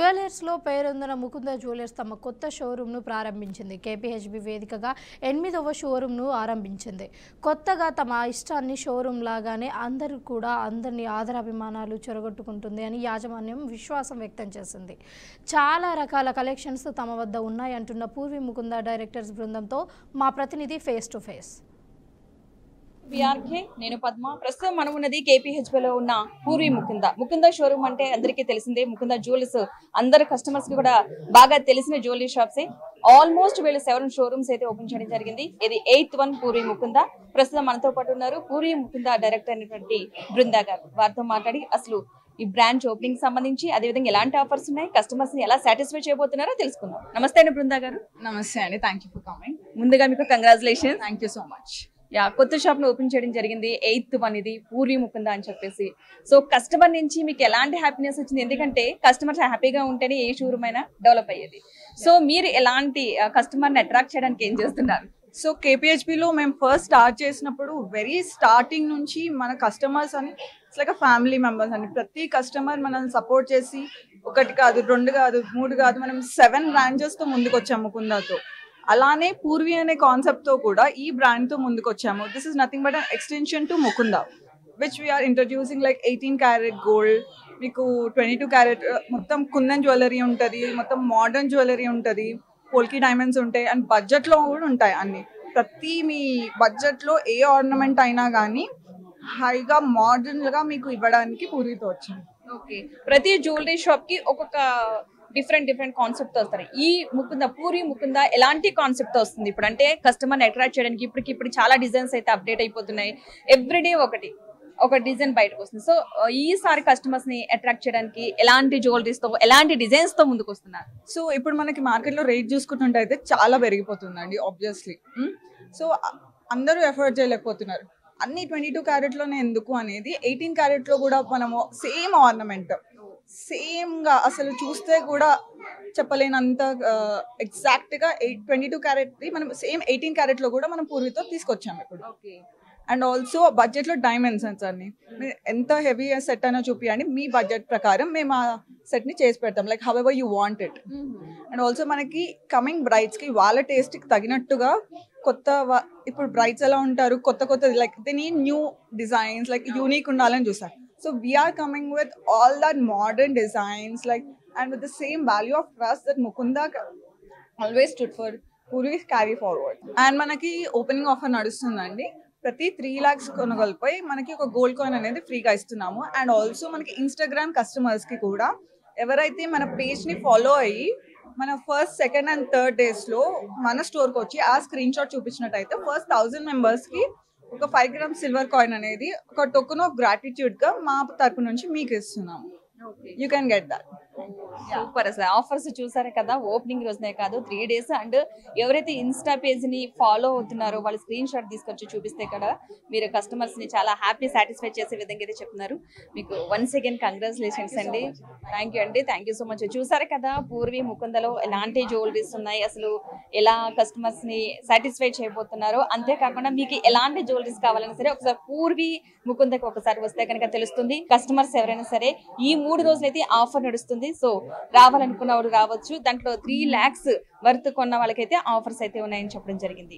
జ్యువెలర్స్లో పేరొందిన ముకుంద జ్యువెలర్స్ తమ కొత్త షోరూమ్ను ప్రారంభించింది. కేపీహెచ్బీ వేదికగా 8వ షోరూమ్ను ఆరంభించింది. కొత్తగా తమ ఇష్టాన్ని షోరూమ్ లాగానే అందరినీ ఆదరాభిమానాలు చెరగొట్టుకుంటుంది అని యాజమాన్యం విశ్వాసం వ్యక్తం చేసింది. చాలా రకాల కలెక్షన్స్ తమ వద్ద ఉన్నాయంటున్న పూర్వీ ముకుంద డైరెక్టర్స్ బృందంతో మా ప్రతినిధి ఫేస్ టు ఫేస్. నేను పద్మ. ప్రస్తుతం మనం ఉన్నది కేపీహెచ్బీలో ఉన్న పూర్వీ ముకుంద షోరూమ్ అంటే అందరికీ తెలిసిందే. ముకుంద జ్యువెలర్స్ అందరు కస్టమర్స్ కి కూడా బాగా తెలిసిన జ్యువెలరీ షాప్స్. ఆల్మోస్ట్ వీళ్ళు 7 షోరూమ్స్ అయితే ఓపెన్ చేయడం జరిగింది. ఇది 8th వన్ పూర్వీ ముకుంద. ప్రస్తుతం మనతో పాటు ఉన్నారు పూర్వీ ముకుంద డైరెక్టర్ అయినటువంటి బృందా గారు. వారితో మాట్లాడి అసలు ఈ బ్రాంచ్ ఓపెనింగ్ సంబంధించి అదేవిధంగా ఎలాంటి ఆఫర్స్ ఉన్నాయి, కస్టమర్స్ ని ఎలా సాటిస్ఫై చేయబోతున్నారో తెలుసుకుందాం. నమస్తే అండి బృందా గారు. నమస్తే అండి, థ్యాంక్ యూ ఫర్ కమింగ్. ముందుగా మీకు congratulations. Thank you so much. కొత్త షాప్ ను ఓపెన్ చేయడం జరిగింది. 8th వన్ ఇది పూర్వీ ముకుంద అని చెప్పేసి. సో కస్టమర్ నుంచి మీకు ఎలాంటి హ్యాపీనెస్ వచ్చింది? ఎందుకంటే కస్టమర్స్ హ్యాపీగా ఉంటేనే ఏ షోరూమ్ అయినా డెవలప్ అయ్యేది. సో మీరు ఎలాంటి కస్టమర్ ని అట్రాక్ట్ చేయడానికి ఏం చేస్తున్నారు? సో కేపీహెచ్బీలో మేము ఫస్ట్ స్టార్ట్ చేసినప్పుడు వెరీ స్టార్టింగ్ నుంచి మన కస్టమర్స్ అని ఇట్స్ లైక్ ఫ్యామిలీ మెంబర్స్ అని ప్రతి కస్టమర్ మనల్ని సపోర్ట్ చేసి 1 కాదు 2 కాదు 3 కాదు మనం 7 బ్రాంచెస్ తో ముందుకు వచ్చాము ముకుందాతో. అలానే పూర్వీ అనే కాన్సెప్ట్ తో కూడా ఈ బ్రాండ్ తో ముందుకు వచ్చాము. This is nothing but an extension to Mukunda which we're introducing like 18 carat gold, మీకు 22 క్యారెట్ మొత్తం కుందన్ జ్యువెలరీ ఉంటుంది, మొత్తం మోడర్న్ జ్యువెలరీ ఉంటుంది, పోల్కి డైమండ్స్ ఉంటాయి అండ్ బడ్జెట్ లో కూడా ఉంటాయి అన్ని. ప్రతి మీ బడ్జెట్ లో ఏ ఆర్నమెంట్ అయినా కానీ హైగా మోడర్న్ గా మీకు ఇవ్వడానికి పూర్వీతో వచ్చింది. ఓకే, ప్రతి జ్యువెలరీ షాప్ కి ఒక్కొక్క డిఫరెంట్ కాన్సెప్ట్ తో వస్తారు. ఈ పూర్వీ ముకుంద ఎలాంటి కాన్సెప్ట్ తో వస్తుంది ఇప్పుడు? అంటే కస్టమర్ అట్రాక్ట్ చేయడానికి ఇప్పుడు చాలా డిజైన్స్ అయితే అప్డేట్ అయిపోతున్నాయి. ఎవ్రీడే ఒక డిజైన్ బయటకు వస్తుంది. సో ఈసారి కస్టమర్స్ ని అట్రాక్ట్ చేయడానికి ఎలాంటి జ్యువెలరీస్ తో ఎలాంటి డిజైన్స్ తో ముందుకు వస్తున్నారు? సో ఇప్పుడు మనకి మార్కెట్ లో రేట్ చూసుకుంటుంటే అయితే చాలా పెరిగిపోతుందండి ఆబ్వియస్లీ. సో అందరూ ఎఫర్ట్ చేయలేకపోతున్నారు. అన్ని 22 క్యారెట్ లోనే ఎందుకు అనేది 18 క్యారెట్ లో కూడా మనము సేమ్ ఆర్నమెంట్ సేమ్ గా అసలు చూస్తే కూడా చెప్పలేనంత ఎగ్జాక్ట్ గా 22 క్యారెట్ మనం సేమ్ 18 క్యారెట్ లో కూడా మనం పూర్వీతో తీసుకొచ్చాము ఇప్పుడు. అండ్ ఆల్సో బడ్జెట్ లో డైమండ్స్ అన్ని ఎంత హెవీ సెట్ అయినా చూపియండి, మీ బడ్జెట్ ప్రకారం మేము ఆ సెట్ ని చేసి పెడతాం like how ever you want it. And also మనకి కమింగ్ బ్రైడ్స్ కి వాళ్ళ టేస్ట్ కి తగినట్టుగా ఇప్పుడు బ్రైడ్స్ ఎలా ఉంటారు, కొత్త like they need new designs like unique ఉండాలని చూస్తారు. So we are coming with all that modern designs like and with the same value of trust that Mukunda always stood for, Purvi carry forward. And manaki opening offer nadustundandi. ప్రతి 3 lakhs కొనగలిపై మనకి ఒక gold coin అనేది ఫ్రీగా ఇస్తున్నాము. And also మనకి Instagram customers కి కూడా ఎవరైతే మన పేజ్ ని ఫాలో అయ్యి మన first, second and third days లో మన స్టోర్ కి వచ్చి ఆ స్క్రీన్ షాట్ చూపించినట్టయితే ఫస్ట్ 1000 మెంబర్స్ కి ఒక 5 grams సిల్వర్ కాయిన్ అనేది ఒక టోకెన్ ఆఫ్ గ్రాటిట్యూడ్ గా మా తరపు నుంచి మీకు ఇస్తున్నాము. You can get that. Super. అసలు ఆఫర్స్ చూసారే కదా, ఓపెనింగ్ రోజునే కాదు 3 days. అండ్ ఎవరైతే ఇన్స్టా పేజ్ ని ఫాలో అవుతున్నారో వాళ్ళు స్క్రీన్ షాట్ తీసుకొచ్చి చూపిస్తే కదా మీరు కస్టమర్స్ ని చాలా హ్యాపీ సాటిస్ఫై చేసే విధంగా అయితే చెప్తున్నారు. మీకు వన్స్ అగైన్ కంగ్రాచులేషన్స్ అండి. థ్యాంక్ యూ అండి, థ్యాంక్ యూ సో మచ్. చూసారే కదా పూర్వీ ముకుందలో ఎలాంటి జ్యువెలరీస్ ఉన్నాయి, అసలు ఎలా కస్టమర్స్ ని సాటిస్ఫై చేయబోతున్నారో. అంతేకాకుండా మీకు ఎలాంటి జ్యువెలరీస్ కావాలన్నా సరే ఒకసారి పూర్వీ ముకుందకి ఒకసారి వస్తే కనుక తెలుస్తుంది. కస్టమర్స్ ఎవరైనా సరే ఈ 3 రోజులైతే ఆఫర్ నడుస్తుంది. సో రావాలనుకున్న వాళ్ళు రావచ్చు. దాంట్లో 3 lakhs వర్త్ కొన్న వాళ్ళకైతే ఆఫర్స్ అయితే ఉన్నాయని చెప్పడం జరిగింది.